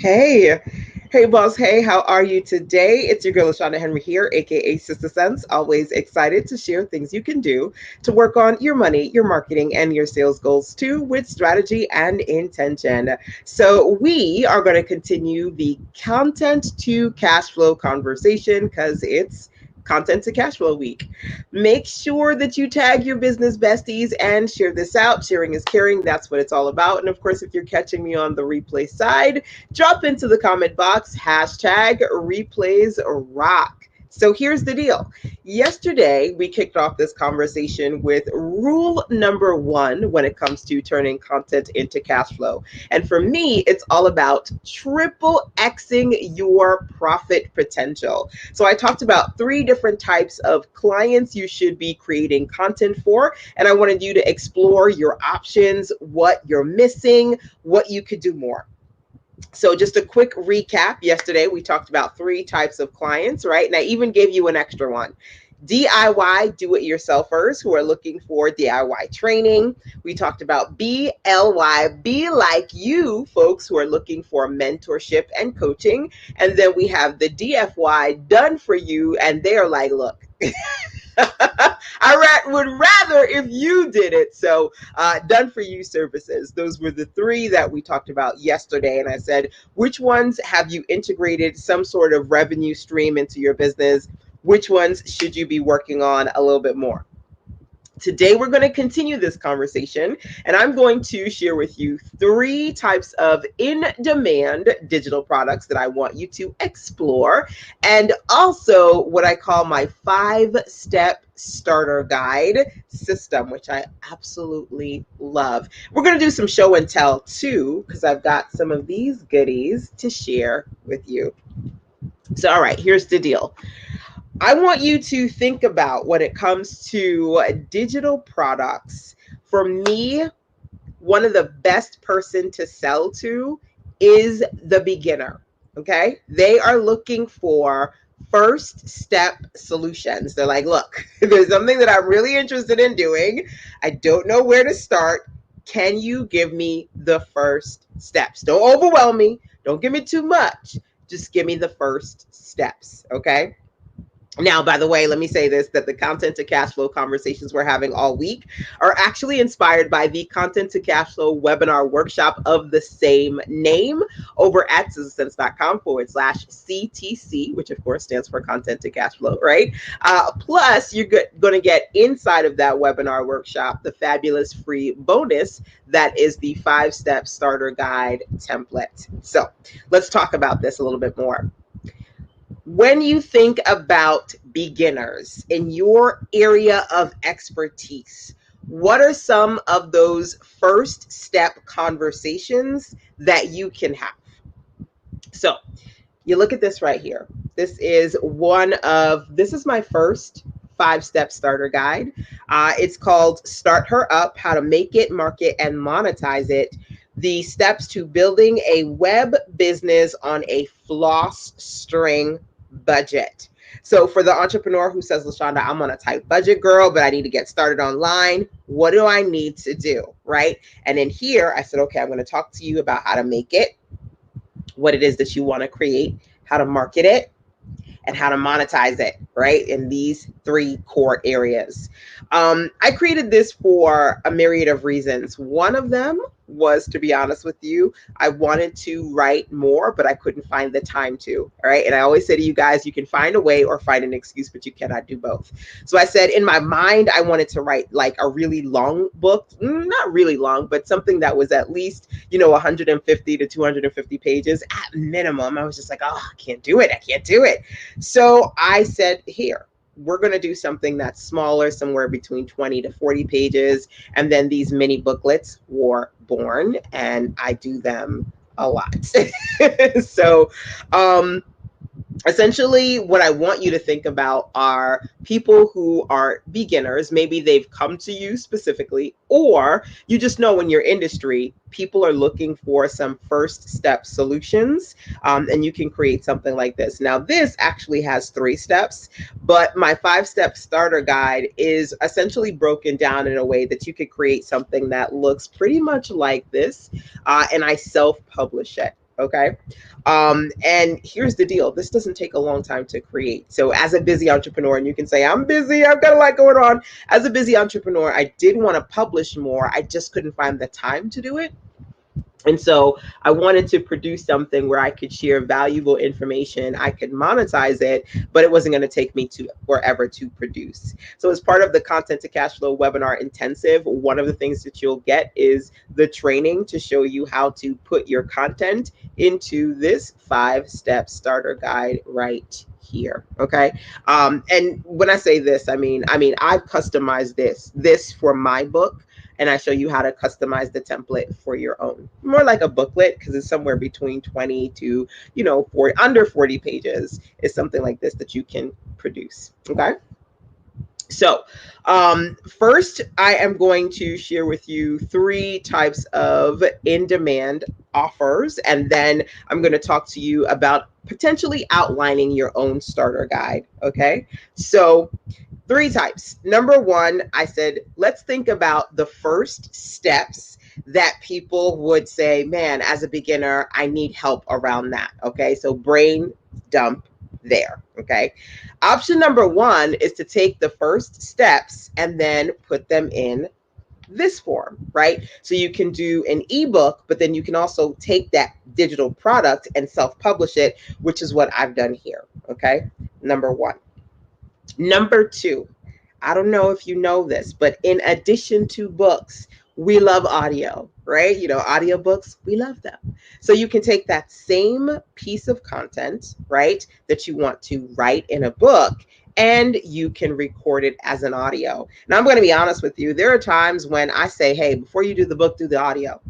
Hey, hey, boss. Hey, how are you today? It's your girl, LaShonda Henry here, aka Sister Sense. Always excited to share things you can do to work on your money, your marketing, and your sales goals too with strategy and intention. So, we are going to continue the content to cash flow conversation because it's content to cash flow week. Make sure that you tag your business besties and share this out. Sharing is caring. That's what it's all about. And of course, if you're catching me on the replay side, drop into the comment box hashtag replays rock. So here's the deal. Yesterday, we kicked off this conversation with rule number one when it comes to turning content into cash flow. And for me, it's all about triple Xing your profit potential. So I talked about three different types of clients you should be creating content for. And I wanted you to explore your options, what you're missing, what you could do more. So just a quick recap. Yesterday, we talked about three types of clients, right? And I even gave you an extra one. DIY do-it-yourselfers who are looking for DIY training. We talked about BLY, be like you folks who are looking for mentorship and coaching. And then we have the DFY, done for you. And they're like, look, I would rather if you did it. So, done for you services. Those were the three that we talked about yesterday. And I said, which ones have you integrated some sort of revenue stream into your business? Which ones should you be working on a little bit more? Today, we're going to continue this conversation, and I'm going to share with you three types of in-demand digital products that I want you to explore, and also what I call my 5-step starter guide system, which I absolutely love. We're going to do some show and tell too, because I've got some of these goodies to share with you. So, all right, here's the deal. I want you to think about when it comes to digital products. For me, one of the best person to sell to is the beginner. Okay. They are looking for first step solutions. They're like, look, there's something that I'm really interested in doing. I don't know where to start. Can you give me the first steps? Don't overwhelm me. Don't give me too much. Just give me the first steps. Okay. Now, by the way, let me say this, that the content to cash flow conversations we're having all week are actually inspired by the content to cash flow webinar workshop of the same name over at sistersense.com/CTC, which of course stands for content to cash flow, right? Plus, you're going to get inside of that webinar workshop the fabulous free bonus that is the 5-step starter guide template. So let's talk about this a little bit more. When you think about beginners in your area of expertise, what are some of those first step conversations that you can have? So you look at this right here. This is my first 5-step starter guide. It's called Start Her Up, How to Make It, Market, and Monetize It. The steps to building a web business on a floss string budget. So for the entrepreneur who says, LaShonda, I'm on a tight budget, girl, but I need to get started online. What do I need to do? Right. And in here, I said, okay, I'm going to talk to you about how to make it, what it is that you want to create, how to market it, and how to monetize it, right? In these three core areas. I created this for a myriad of reasons. One of them was, to be honest with you, I wanted to write more, but I couldn't find the time to, all right? And I always say to you guys, you can find a way or find an excuse, but you cannot do both. So I said in my mind, I wanted to write like a really long book, not really long, but something that was at least, 150 to 250 pages at minimum. I was just like, oh, I can't do it. So I said, here, we're going to do something that's smaller, somewhere between 20 to 40 pages. And then these mini booklets were born, and I do them a lot. So, essentially, what I want you to think about are people who are beginners. Maybe they've come to you specifically, or you just know in your industry, people are looking for some first step solutions, and you can create something like this. Now, this actually has 3 steps, but my 5-step starter guide is essentially broken down in a way that you could create something that looks pretty much like this, and I self-publish it. Okay. And here's the deal. This doesn't take a long time to create. So as a busy entrepreneur, and you can say, I'm busy, I've got a lot going on. As a busy entrepreneur, I did want to publish more. I just couldn't find the time to do it. And so I wanted to produce something where I could share valuable information. I could monetize it, but it wasn't going to take me to forever to produce. So as part of the Content to Cash Flow webinar intensive, one of the things that you'll get is the training to show you how to put your content into this 5-step starter guide right here. Okay. And when I say this, I mean I've customized this for my book, and I show you how to customize the template for your own. More like a booklet, because it's somewhere between 20 to 40, under 40 pages is something like this that you can produce. Okay. So first, I am going to share with you 3 types of in-demand offers, and then I'm going to talk to you about potentially outlining your own starter guide. Okay. So 3 types. Number 1, I said, let's think about the first steps that people would say, man, as a beginner, I need help around that. Okay. So brain dump there. Okay. Option number 1 is to take the first steps and then put them in this form, right? So you can do an ebook, but then you can also take that digital product and self-publish it, which is what I've done here. Okay. Number 1. Number 2, I don't know if you know this, but in addition to books, we love audio, right? Audiobooks, we love them. So you can take that same piece of content, right, that you want to write in a book, and you can record it as an audio. Now, I'm going to be honest with you. There are times when I say, hey, before you do the book, do the audio.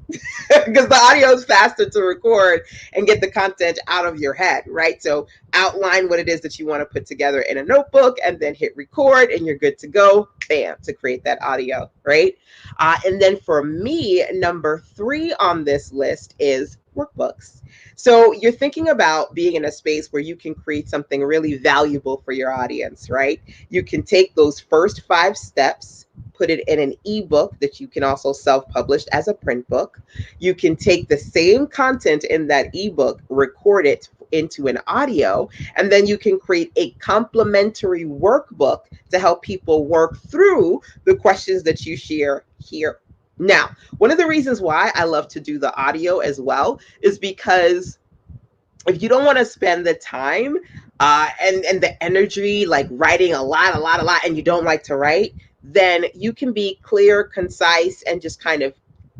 Because the audio is faster to record and get the content out of your head, right? So outline what it is that you want to put together in a notebook, and then hit record, and you're good to go, bam, to create that audio, right? And then for me, number 3 on this list is workbooks. So you're thinking about being in a space where you can create something really valuable for your audience, right? You can take those first 5 steps, put it in an ebook that you can also self-publish as a print book. You can take the same content in that ebook, record it into an audio, and then you can create a complimentary workbook to help people work through the questions that you share here. Now, one of the reasons why I love to do the audio as well is because if you don't want to spend the time and the energy like writing a lot, and you don't like to write, then you can be clear, concise, and just kind of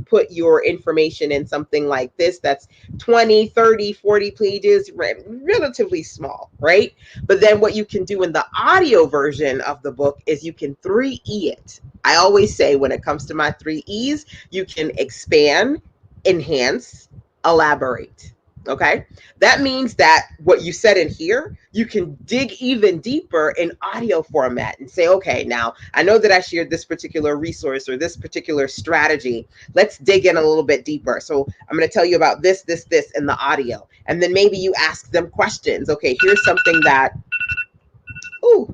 put your information in something like this that's 20, 30, 40 pages, relatively small, right? But then what you can do in the audio version of the book is you can 3E it. I always say when it comes to my 3 E's, you can expand, enhance, elaborate. Okay. That means that what you said in here, you can dig even deeper in audio format and say, okay, now I know that I shared this particular resource or this particular strategy. Let's dig in a little bit deeper. So I'm going to tell you about this in the audio. And then maybe you ask them questions. Okay, here's something that, ooh,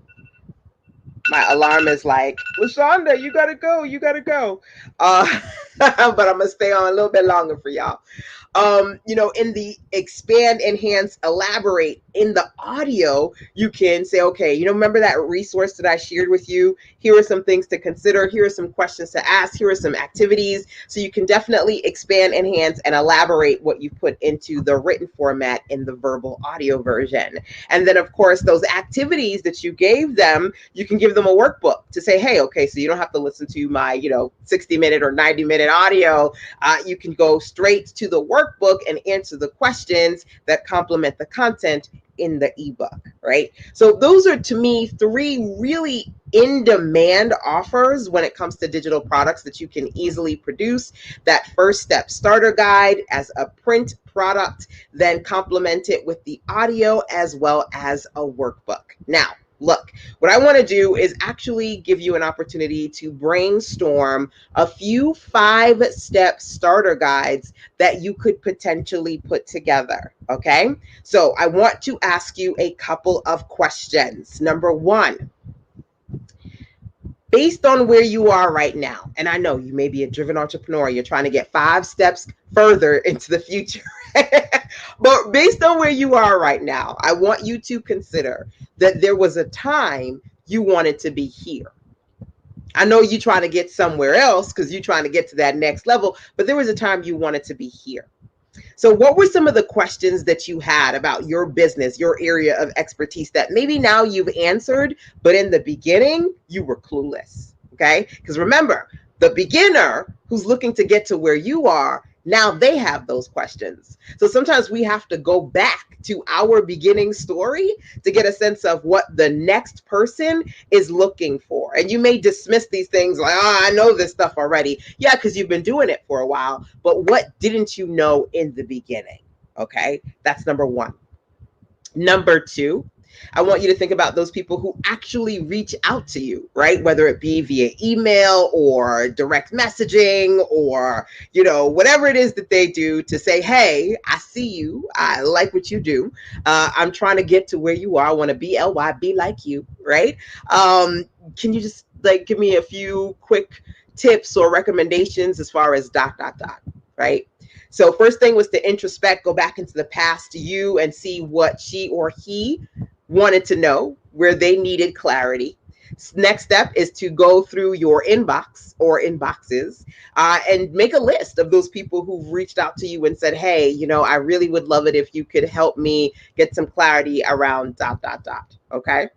my alarm is like, LaShonda, you gotta go, but I'm gonna stay on a little bit longer for y'all. In the expand, enhance, elaborate in the audio, you can say, okay, remember that resource that I shared with you? Here are some things to consider. Here are some questions to ask. Here are some activities. So you can definitely expand, enhance, and elaborate what you put into the written format in the verbal audio version. And then, of course, those activities that you gave them, you can give them a workbook to say, hey, okay, so you don't have to listen to my, 60-minute or 90-minute audio. You can go straight to the workbook and answer the questions that complement the content in the ebook, right? So those are, to me, 3 really in-demand offers when it comes to digital products that you can easily produce. That first step starter guide as a print product, then complement it with the audio as well as a workbook. Now, look, what I want to do is actually give you an opportunity to brainstorm a few 5-step starter guides that you could potentially put together. Okay, so I want to ask you a couple of questions. Number 1, based on where you are right now, and I know you may be a driven entrepreneur, you're trying to get 5 steps further into the future. But based on where you are right now, I want you to consider that there was a time you wanted to be here. I know you're trying to get somewhere else because you're trying to get to that next level, but there was a time you wanted to be here. So, what were some of the questions that you had about your business, your area of expertise that maybe now you've answered, but in the beginning you were clueless? Okay. Because remember, the beginner who's looking to get to where you are, now they have those questions. So sometimes we have to go back to our beginning story to get a sense of what the next person is looking for. And you may dismiss these things like, oh, I know this stuff already. Yeah, because you've been doing it for a while. But what didn't you know in the beginning? Okay, that's number one. Number two, I want you to think about those people who actually reach out to you, right? Whether it be via email or direct messaging or, whatever it is that they do to say, hey, I see you. I like what you do. I'm trying to get to where you are. I want to be LY, be like you, right? Can you just give me a few quick tips or recommendations as far as ... right? So first thing was to introspect, go back into the past you and see what she or he wanted to know, where they needed clarity. Next step is to go through your inbox or inboxes and make a list of those people who've reached out to you and said, hey, I really would love it if you could help me get some clarity around ... Okay.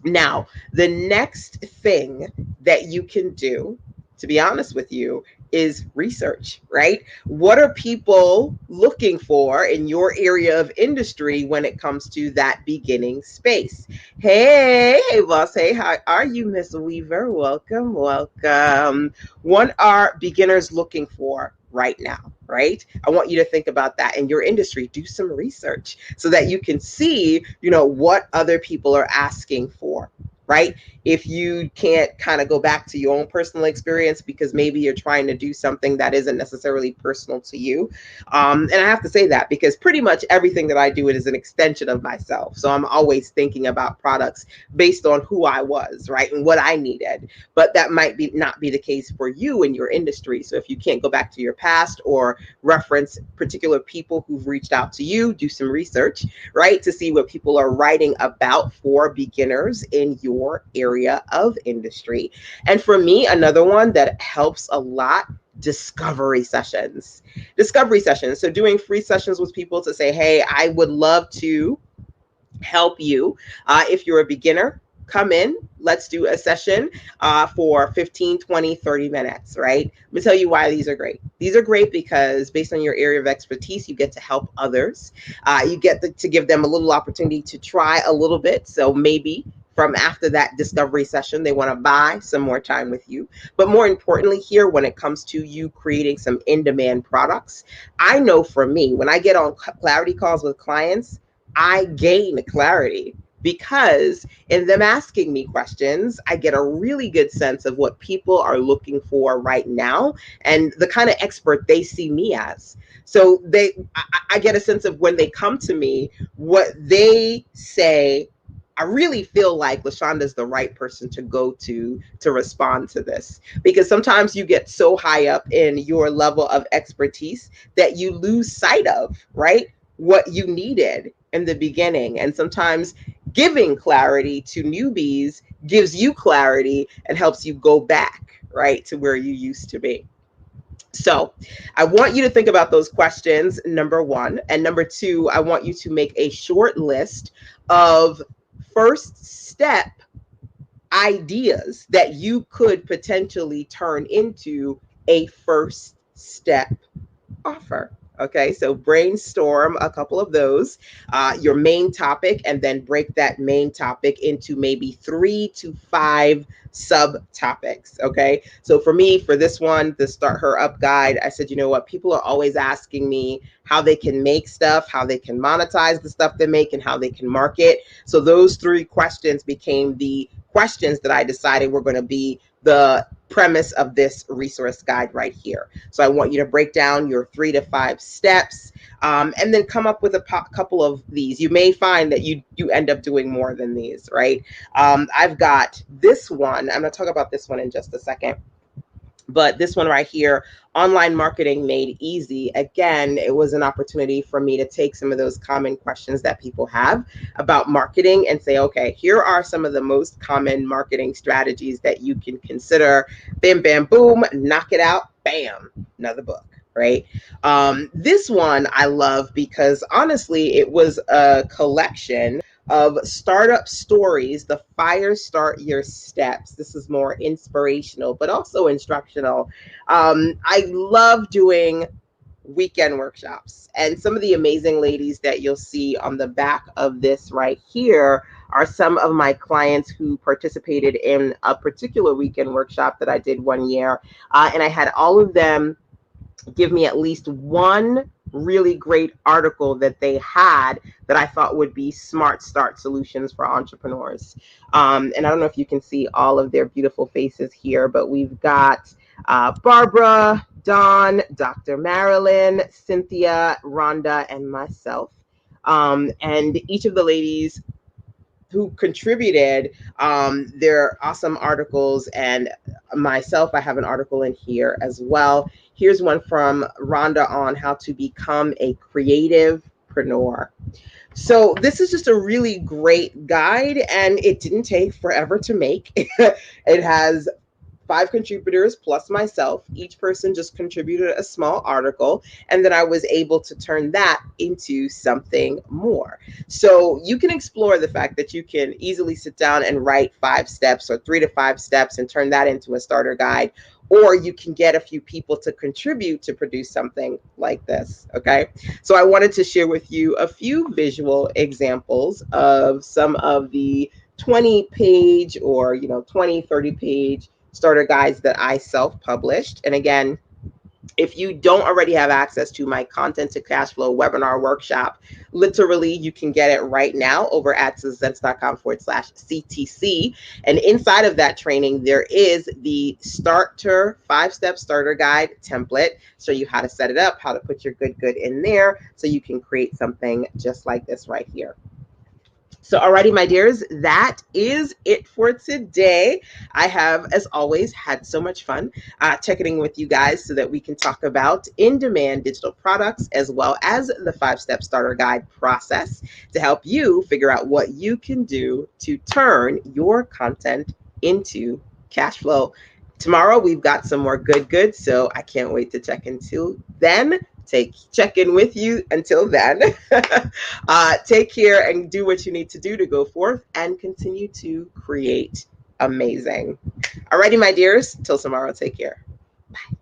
Now, the next thing that you can do, to be honest with you, is research, right? What are people looking for in your area of industry when it comes to that beginning space? Hey, boss. Hey, how are you, Miss Weaver? Welcome, welcome. What are beginners looking for right now, right? I want you to think about that in your industry. Do some research so that you can see, what other people are asking for, right? If you can't kind of go back to your own personal experience because maybe you're trying to do something that isn't necessarily personal to you. And I have to say that because pretty much everything that I do is an extension of myself. So I'm always thinking about products based on who I was, right? And what I needed. But that might not be the case for you in your industry. So if you can't go back to your past or reference particular people who've reached out to you, do some research, right? To see what people are writing about for beginners in your area of industry. And for me, another one that helps a lot, discovery sessions. Discovery sessions. So doing free sessions with people to say, hey, I would love to help you. If you're a beginner, come in, let's do a session for 15, 20, 30 minutes, right? Let me tell you why these are great. These are great because based on your area of expertise, you get to help others. You get to give them a little opportunity to try a little bit. So maybe from after that discovery session, they want to buy some more time with you. But more importantly here, when it comes to you creating some in-demand products, I know for me, when I get on clarity calls with clients, I gain clarity because in them asking me questions, I get a really good sense of what people are looking for right now and the kind of expert they see me as. So I get a sense of when they come to me, what they say. I really feel like LaShonda's the right person to go to respond to this, because sometimes you get so high up in your level of expertise that you lose sight of, right, what you needed in the beginning. And sometimes giving clarity to newbies gives you clarity and helps you go back, right, to where you used to be. So I want you to think about those questions, number one. And number two, I want you to make a short list of first step ideas that you could potentially turn into a first step offer. Okay, so brainstorm a couple of those, your main topic, and then break that main topic into maybe 3 to 5 subtopics. Okay, so for me, for this one, the Start Her Up guide, I said, you know what, people are always asking me how they can make stuff, how they can monetize the stuff they make, and how they can market. So those 3 questions became the questions that I decided were going to be the premise of this resource guide right here. So I want you to break down your 3 to 5 steps, and then come up with a couple of these. You may find that you end up doing more than these, right? I've got this one. I'm going to talk about this one in just a second. But this one right here, online marketing made easy. Again, it was an opportunity for me to take some of those common questions that people have about marketing and say, okay, here are some of the most common marketing strategies that you can consider. Bam, bam, boom, knock it out, bam, another book. Right. This one I love because honestly, it was a collection of startup stories, the fire start your steps. This is more inspirational, but also instructional. I love doing weekend workshops, and some of the amazing ladies that you'll see on the back of this right here are some of my clients who participated in a particular weekend workshop that I did one year. And I had all of them give me at least one really great article that they had that I thought would be smart start solutions for entrepreneurs. And I don't know if you can see all of their beautiful faces here, but we've got Barbara, Dawn, Dr. Marilyn, Cynthia, Rhonda, and myself. And each of the ladies who contributed their awesome articles, and myself, I have an article in here as well. Here's one from Rhonda on how to become a creative preneur. So this is just a really great guide, and it didn't take forever to make. It has 5 contributors plus myself. Each person just contributed a small article, and then I was able to turn that into something more. So you can explore the fact that you can easily sit down and write 5 steps or 3 to 5 steps and turn that into a starter guide, or you can get a few people to contribute to produce something like this. Okay, so I wanted to share with you a few visual examples of some of the 20-page or 20, 30-page starter guides that I self-published. And again, if you don't already have access to my Content to Cashflow webinar workshop, literally you can get it right now over at suzense.com/CTC. And inside of that training, there is the starter 5-step starter guide template. Show you how to set it up, how to put your good in there so you can create something just like this right here. So alrighty, my dears, that is it for today. I have, as always, had so much fun checking in with you guys so that we can talk about in-demand digital products as well as the 5-step starter guide process to help you figure out what you can do to turn your content into cash flow. Tomorrow, we've got some more good, so I can't wait to check until then. Check in with you until then. Take care and do what you need to do to go forth and continue to create amazing. Alrighty, my dears, till tomorrow, take care. Bye.